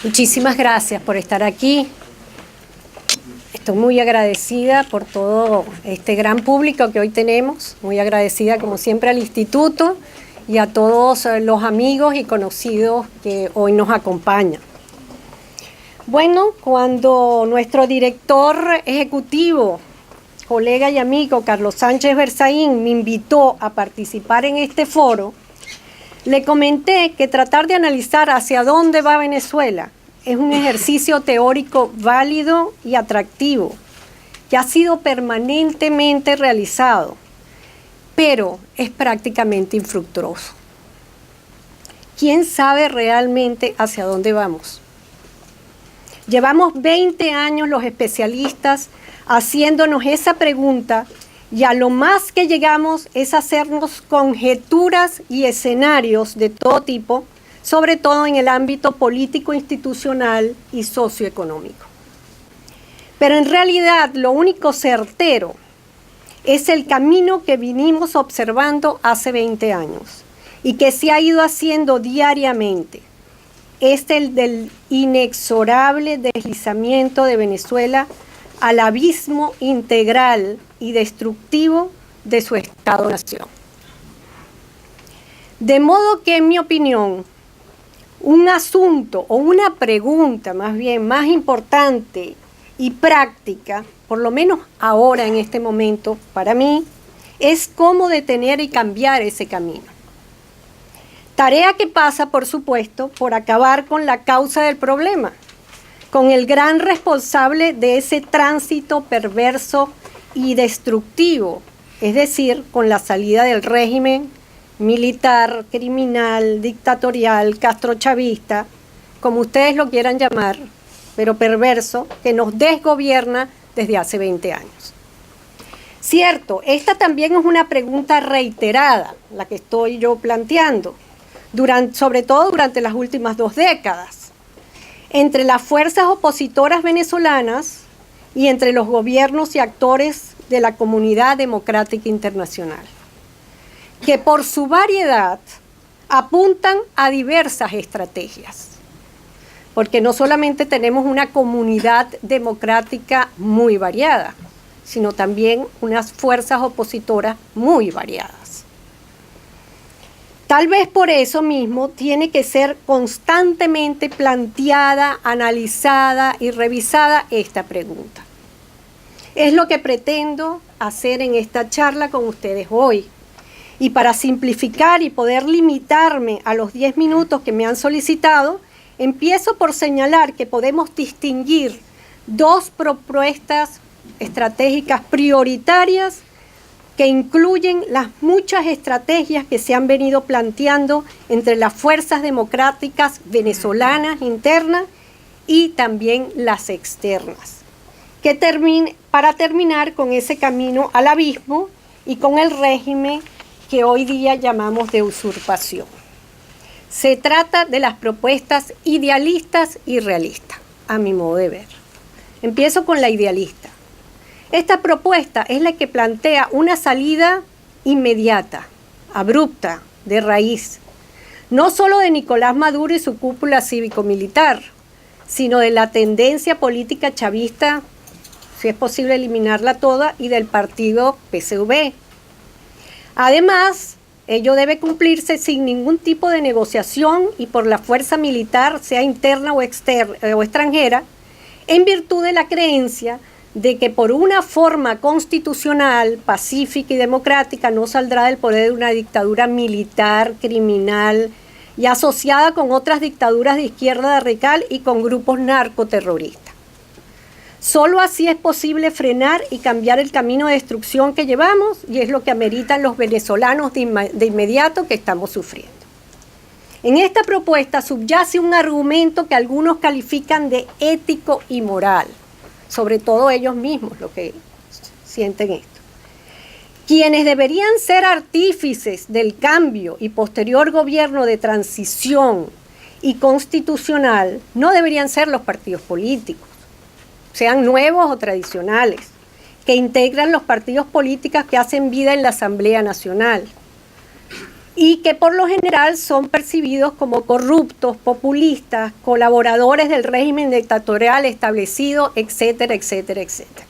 Muchísimas gracias por estar aquí. Estoy muy agradecida por todo este gran público que hoy tenemos, muy agradecida como siempre al Instituto y a todos los amigos y conocidos que hoy nos acompañan. Bueno, cuando nuestro director ejecutivo, colega y amigo Carlos Sánchez Berzaín me invitó a participar en este foro, le comenté que tratar de analizar hacia dónde va Venezuela es un ejercicio teórico válido y atractivo, que ha sido permanentemente realizado, pero es prácticamente infructuoso. ¿Quién sabe realmente hacia dónde vamos? Llevamos 20 años los especialistas haciéndonos esa pregunta y a lo más que llegamos es hacernos conjeturas y escenarios de todo tipo, sobre todo en el ámbito político, institucional y socioeconómico. Pero en realidad lo único certero es el camino que vinimos observando hace 20 años y que se ha ido haciendo diariamente. Es el del inexorable deslizamiento de Venezuela al abismo integral y destructivo de su Estado-nación. De modo que, en mi opinión, un asunto o una pregunta más bien más importante y práctica, por lo menos ahora en este momento para mí, es cómo detener y cambiar ese camino. Tarea que pasa, por supuesto, por acabar con la causa del problema, con el gran responsable de ese tránsito perverso y destructivo, es decir, con la salida del régimen militar, criminal, dictatorial, castrochavista, como ustedes lo quieran llamar, pero perverso, que nos desgobierna desde hace 20 años. Cierto, esta también es una pregunta reiterada, la que estoy yo planteando, sobre todo durante las últimas 2 décadas, entre las fuerzas opositoras venezolanas y entre los gobiernos y actores de la comunidad democrática internacional, que por su variedad apuntan a diversas estrategias, porque no solamente tenemos una comunidad democrática muy variada, sino también unas fuerzas opositoras muy variadas. Tal vez por eso mismo tiene que ser constantemente planteada, analizada y revisada esta pregunta. Es lo que pretendo hacer en esta charla con ustedes hoy. Y para simplificar y poder limitarme a los 10 minutos que me han solicitado, empiezo por señalar que podemos distinguir 2 propuestas estratégicas prioritarias que incluyen las muchas estrategias que se han venido planteando entre las fuerzas democráticas venezolanas internas y también las externas, para terminar con ese camino al abismo y con el régimen que hoy día llamamos de usurpación. Se trata de las propuestas idealistas y realistas, a mi modo de ver. Empiezo con la idealista. Esta propuesta es la que plantea una salida inmediata, abrupta, de raíz, no solo de Nicolás Maduro y su cúpula cívico-militar, sino de la tendencia política chavista, si es posible eliminarla toda, y del partido PSV. Además, ello debe cumplirse sin ningún tipo de negociación y por la fuerza militar, sea interna o extranjera, en virtud de la creencia de que por una forma constitucional, pacífica y democrática no saldrá del poder de una dictadura militar, criminal y asociada con otras dictaduras de izquierda radical y con grupos narcoterroristas. Solo así es posible frenar y cambiar el camino de destrucción que llevamos y es lo que ameritan los venezolanos de inmediato que estamos sufriendo. En esta propuesta subyace un argumento que algunos califican de ético y moral, sobre todo ellos mismos los que sienten esto. Quienes deberían ser artífices del cambio y posterior gobierno de transición y constitucional no deberían ser los partidos políticos, sean nuevos o tradicionales, que integran los partidos políticos que hacen vida en la Asamblea Nacional. y que por lo general son percibidos como corruptos, populistas, colaboradores del régimen dictatorial establecido, etcétera, etcétera, etcétera.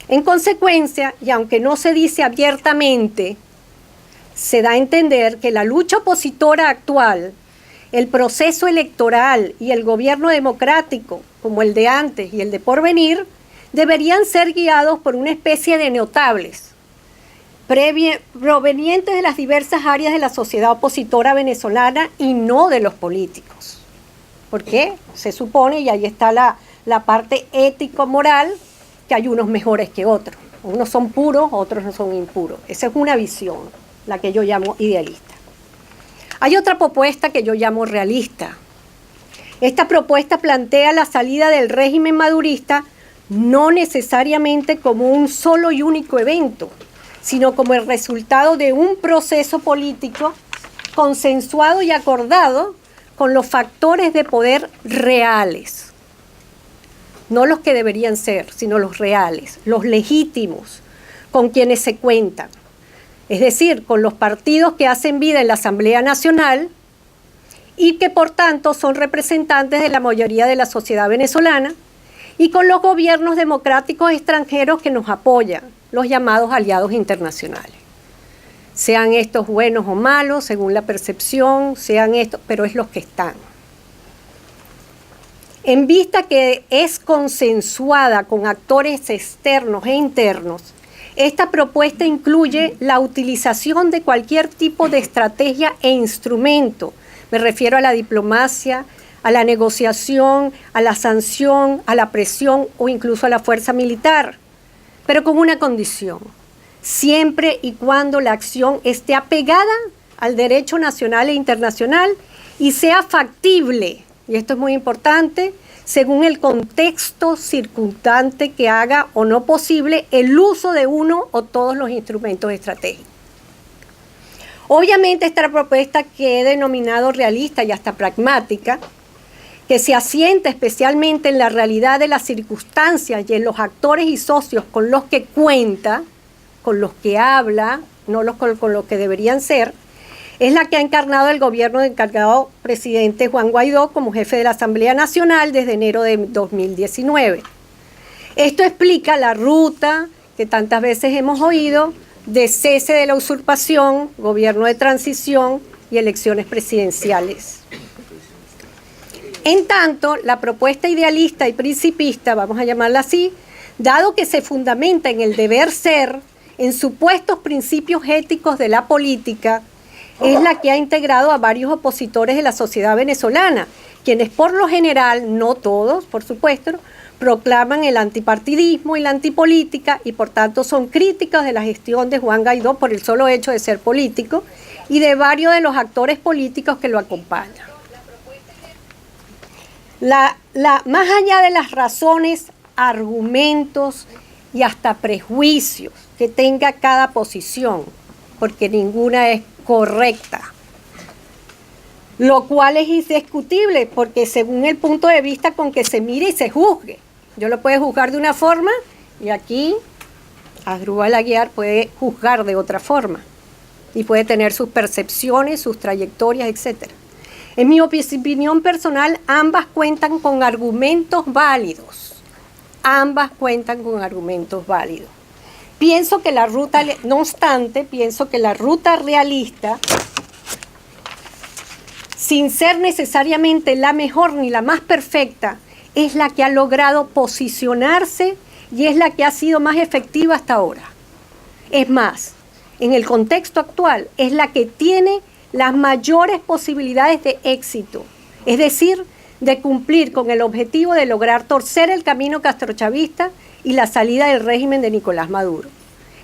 En consecuencia, y aunque no se dice abiertamente, se da a entender que la lucha opositora actual, el proceso electoral y el gobierno democrático, como el de antes y el de porvenir, deberían ser guiados por una especie de notables, provenientes de las diversas áreas de la sociedad opositora venezolana y no de los políticos. ¿Por qué? Se supone, y ahí está la parte ético-moral, que hay unos mejores que otros. Unos son puros, otros no son impuros. Esa es una visión, la que yo llamo idealista. Hay otra propuesta que yo llamo realista. Esta propuesta plantea la salida del régimen madurista no necesariamente como un solo y único evento, sino como el resultado de un proceso político consensuado y acordado con los factores de poder reales. No los que deberían ser, sino los reales, los legítimos, con quienes se cuentan. Es decir, con los partidos que hacen vida en la Asamblea Nacional y que por tanto son representantes de la mayoría de la sociedad venezolana, y con los gobiernos democráticos extranjeros que nos apoyan, los llamados aliados internacionales. Sean estos buenos o malos, según la percepción, sean estos, pero es los que están. En vista que es consensuada con actores externos e internos, esta propuesta incluye la utilización de cualquier tipo de estrategia e instrumento. Me refiero a la diplomacia, a la negociación, a la sanción, a la presión o incluso a la fuerza militar, pero con una condición: siempre y cuando la acción esté apegada al derecho nacional e internacional y sea factible, y esto es muy importante, según el contexto circundante que haga o no posible el uso de uno o todos los instrumentos estratégicos. Obviamente esta propuesta, que he denominado realista y hasta pragmática, que se asienta especialmente en la realidad de las circunstancias y en los actores y socios con los que cuenta, con los que habla, no con los que deberían ser, es la que ha encarnado el gobierno del encargado presidente Juan Guaidó como jefe de la Asamblea Nacional desde enero de 2019. Esto explica la ruta que tantas veces hemos oído de cese de la usurpación, gobierno de transición y elecciones presidenciales. En tanto, la propuesta idealista y principista, vamos a llamarla así, dado que se fundamenta en el deber ser, en supuestos principios éticos de la política, es la que ha integrado a varios opositores de la sociedad venezolana, quienes por lo general, no todos, por supuesto, proclaman el antipartidismo y la antipolítica y por tanto son críticos de la gestión de Juan Guaidó por el solo hecho de ser político y de varios de los actores políticos que lo acompañan. Más allá de las razones, argumentos y hasta prejuicios que tenga cada posición, porque ninguna es correcta, lo cual es indiscutible, porque según el punto de vista con que se mire y se juzgue, yo lo puedo juzgar de una forma y aquí Asdrúbal Aguiar puede juzgar de otra forma y puede tener sus percepciones, sus trayectorias, etc. En mi opinión personal, ambas cuentan con argumentos válidos. Ambas cuentan con argumentos válidos. Pienso que la ruta, no obstante, pienso que la ruta realista, sin ser necesariamente la mejor ni la más perfecta, es la que ha logrado posicionarse y es la que ha sido más efectiva hasta ahora. Es más, en el contexto actual, es la que tiene las mayores posibilidades de éxito, es decir, de cumplir con el objetivo de lograr torcer el camino castrochavista y la salida del régimen de Nicolás Maduro.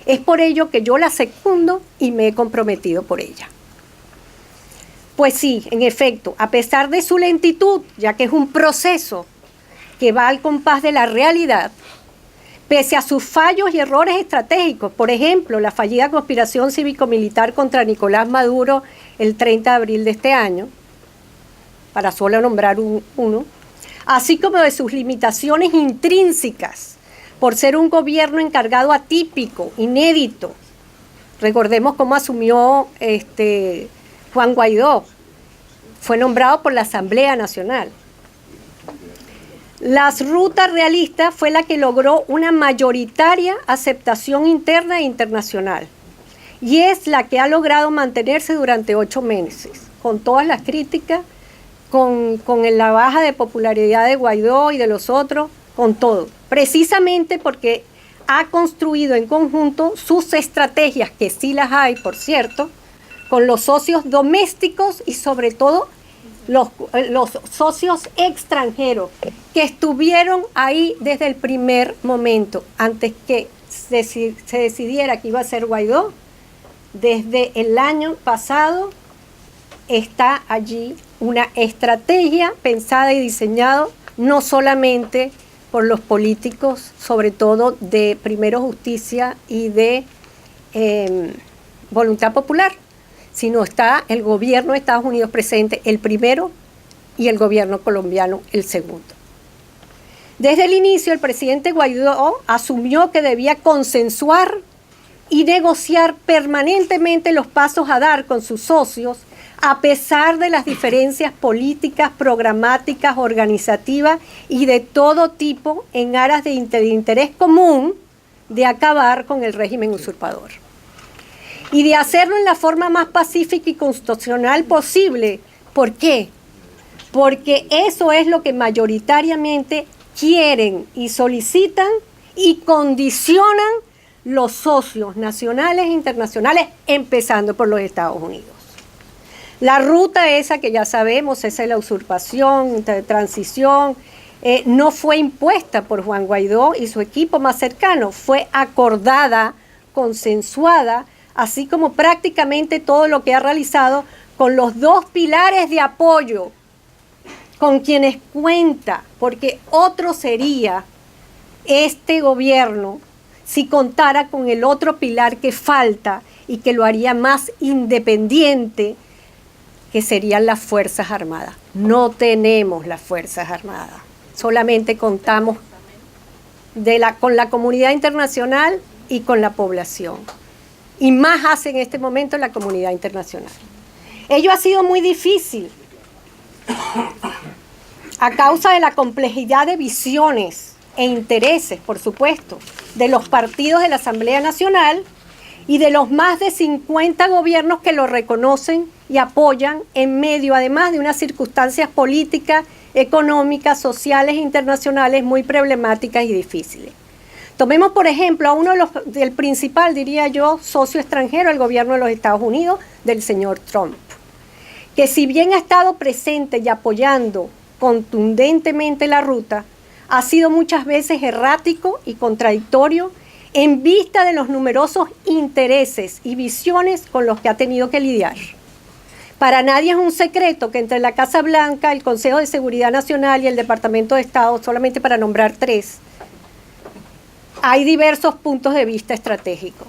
Es por ello que yo la secundo y me he comprometido por ella. Pues sí, en efecto, a pesar de su lentitud, ya que es un proceso que va al compás de la realidad, pese a sus fallos y errores estratégicos, por ejemplo, la fallida conspiración cívico-militar contra Nicolás Maduro el 30 de abril de este año, para solo nombrar uno, así como de sus limitaciones intrínsecas por ser un gobierno encargado atípico, inédito, Recordemos cómo asumió Juan Guaidó. Fue nombrado por la Asamblea Nacional. La ruta realista fue la que logró una mayoritaria aceptación interna e internacional. Y es la que ha logrado mantenerse durante 8 meses, con todas las críticas, con la baja de popularidad de Guaidó y de los otros, con todo. Precisamente porque ha construido en conjunto sus estrategias, que sí las hay, por cierto, con los socios domésticos y sobre todo los socios extranjeros que estuvieron ahí desde el primer momento, antes que se decidiera que iba a ser Guaidó. Desde el año pasado está allí una estrategia pensada y diseñada no solamente por los políticos, sobre todo de Primero Justicia y de Voluntad Popular, sino está el gobierno de Estados Unidos presente, el primero, y el gobierno colombiano, el segundo. Desde el inicio, el presidente Guaidó asumió que debía consensuar y negociar permanentemente los pasos a dar con sus socios, a pesar de las diferencias políticas, programáticas, organizativas y de todo tipo, en aras de interés común de acabar con el régimen usurpador. Y de hacerlo en la forma más pacífica y constitucional posible. ¿Por qué? Porque eso es lo que mayoritariamente quieren y solicitan y condicionan los socios nacionales e internacionales, empezando por los Estados Unidos. La ruta esa que ya sabemos, esa es la usurpación, transición, no fue impuesta por Juan Guaidó y su equipo más cercano, fue acordada, consensuada, así como prácticamente todo lo que ha realizado con los 2 pilares de apoyo con quienes cuenta, porque otro sería este gobierno si contara con el otro pilar que falta y que lo haría más independiente, que serían las Fuerzas Armadas. No tenemos las Fuerzas Armadas, solamente contamos con la comunidad internacional y con la población. Y más hace en este momento la comunidad internacional. Ello ha sido muy difícil a causa de la complejidad de visiones e intereses, por supuesto, de los partidos de la Asamblea Nacional y de los más de 50 gobiernos que lo reconocen y apoyan en medio, además, de unas circunstancias políticas, económicas, sociales e internacionales muy problemáticas y difíciles. Tomemos, por ejemplo, a uno del principal, diría yo, socio extranjero, el gobierno de los Estados Unidos, del señor Trump, que si bien ha estado presente y apoyando contundentemente la ruta, ha sido muchas veces errático y contradictorio en vista de los numerosos intereses y visiones con los que ha tenido que lidiar. Para nadie es un secreto que entre la Casa Blanca, el Consejo de Seguridad Nacional y el Departamento de Estado, solamente para nombrar 3, hay diversos puntos de vista estratégicos,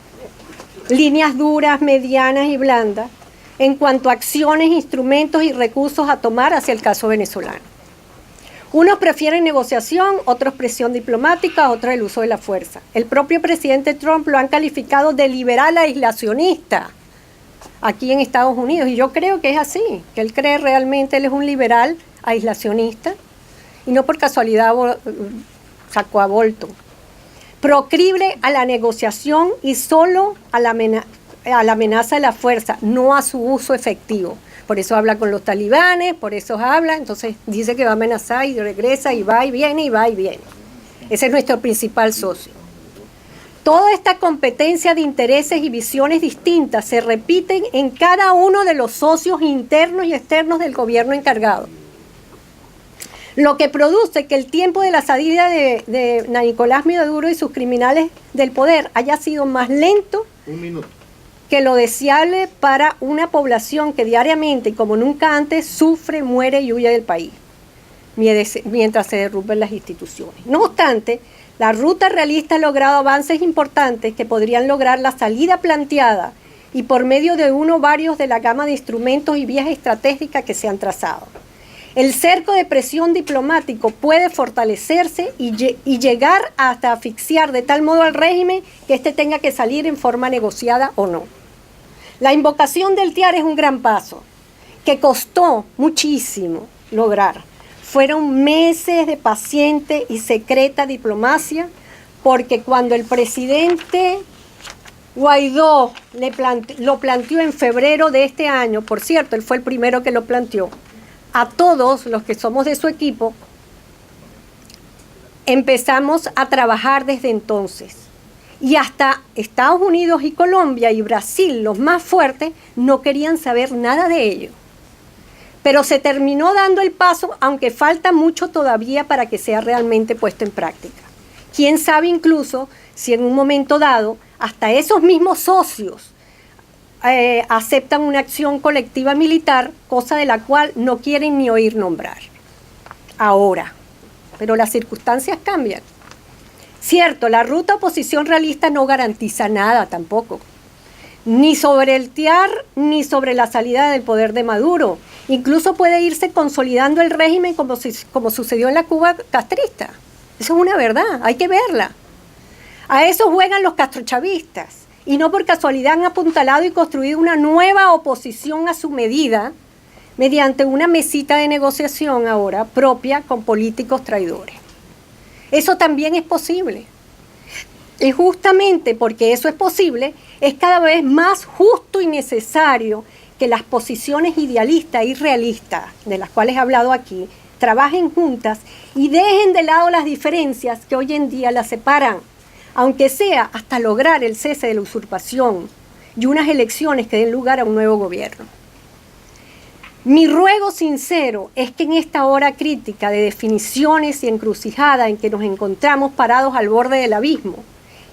líneas duras, medianas y blandas, en cuanto a acciones, instrumentos y recursos a tomar hacia el caso venezolano. Unos prefieren negociación, otros presión diplomática, otros el uso de la fuerza. El propio presidente Trump lo han calificado de liberal aislacionista aquí en Estados Unidos, y yo creo que es así, que él cree realmente, él es un liberal aislacionista, y no por casualidad sacó a Bolton. Proclive a la negociación y solo a la amenaza de la fuerza, no a su uso efectivo. Por eso habla con los talibanes, por eso habla, entonces dice que va a amenazar y regresa y va y viene y va y viene. Ese es nuestro principal socio. Toda esta competencia de intereses y visiones distintas se repiten en cada uno de los socios internos y externos del gobierno encargado. Lo que produce que el tiempo de la salida de Nicolás Maduro y sus criminales del poder haya sido más lento que lo deseable para una población que diariamente y como nunca antes sufre, muere y huye del país, mientras se derrumben las instituciones. No obstante, la ruta realista ha logrado avances importantes que podrían lograr la salida planteada y por medio de uno o varios de la gama de instrumentos y vías estratégicas que se han trazado. El cerco de presión diplomático puede fortalecerse y llegar hasta asfixiar de tal modo al régimen que éste tenga que salir en forma negociada o no. La invocación del TIAR es un gran paso que costó muchísimo lograr. Fueron meses de paciente y secreta diplomacia, porque cuando el presidente Guaidó lo planteó en febrero de este año, por cierto, él fue el primero que lo planteó, a todos los que somos de su equipo, empezamos a trabajar desde entonces. Y hasta Estados Unidos y Colombia y Brasil, los más fuertes, no querían saber nada de ello. Pero se terminó dando el paso, aunque falta mucho todavía para que sea realmente puesto en práctica. Quién sabe incluso si en un momento dado hasta esos mismos socios aceptan una acción colectiva militar, cosa de la cual no quieren ni oír nombrar. Ahora, pero las circunstancias cambian. Cierto, la ruta oposición realista no garantiza nada tampoco, ni sobre el TIAR, ni sobre la salida del poder de Maduro. Incluso puede irse consolidando el régimen como sucedió en la Cuba castrista. Eso es una verdad, hay que verla. A eso juegan los castrochavistas, y no por casualidad han apuntalado y construido una nueva oposición a su medida, mediante una mesita de negociación ahora propia con políticos traidores. Eso también es posible. Y justamente porque eso es posible, es cada vez más justo y necesario que las posiciones idealistas y realistas, de las cuales he hablado aquí, trabajen juntas y dejen de lado las diferencias que hoy en día las separan, aunque sea hasta lograr el cese de la usurpación y unas elecciones que den lugar a un nuevo gobierno. Mi ruego sincero es que en esta hora crítica de definiciones y encrucijada en que nos encontramos parados al borde del abismo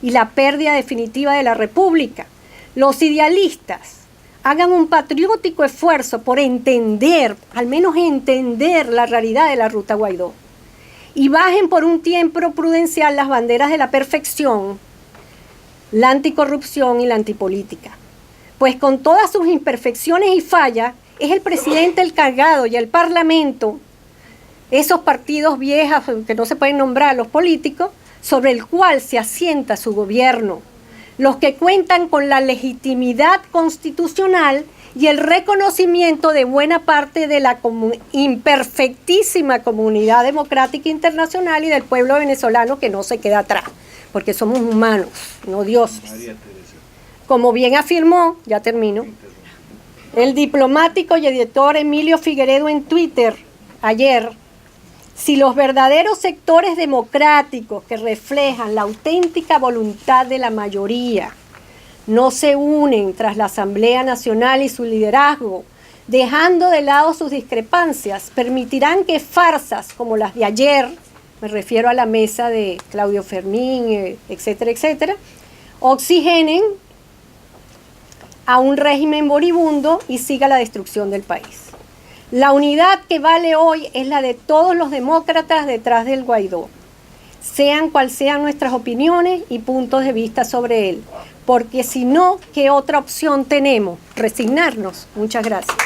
y la pérdida definitiva de la República, los idealistas hagan un patriótico esfuerzo por entender, al menos entender la realidad de la ruta Guaidó, y bajen por un tiempo prudencial las banderas de la perfección, la anticorrupción y la antipolítica. Pues con todas sus imperfecciones y fallas, es el presidente el cargado y el Parlamento, esos partidos viejos que no se pueden nombrar, los políticos, sobre el cual se asienta su gobierno, los que cuentan con la legitimidad constitucional y el reconocimiento de buena parte de la imperfectísima comunidad democrática internacional y del pueblo venezolano que no se queda atrás, porque somos humanos, no dioses. Como bien afirmó, ya termino, el diplomático y editor Emilio Figueredo en Twitter ayer, si los verdaderos sectores democráticos que reflejan la auténtica voluntad de la mayoría no se unen tras la Asamblea Nacional y su liderazgo, dejando de lado sus discrepancias, permitirán que farsas como las de ayer, me refiero a la mesa de Claudio Fermín, etcétera, etcétera, oxigenen a un régimen moribundo y siga la destrucción del país. La unidad que vale hoy es la de todos los demócratas detrás del Guaidó, sean cuales sean nuestras opiniones y puntos de vista sobre él, porque si no, ¿qué otra opción tenemos? Resignarnos. Muchas gracias.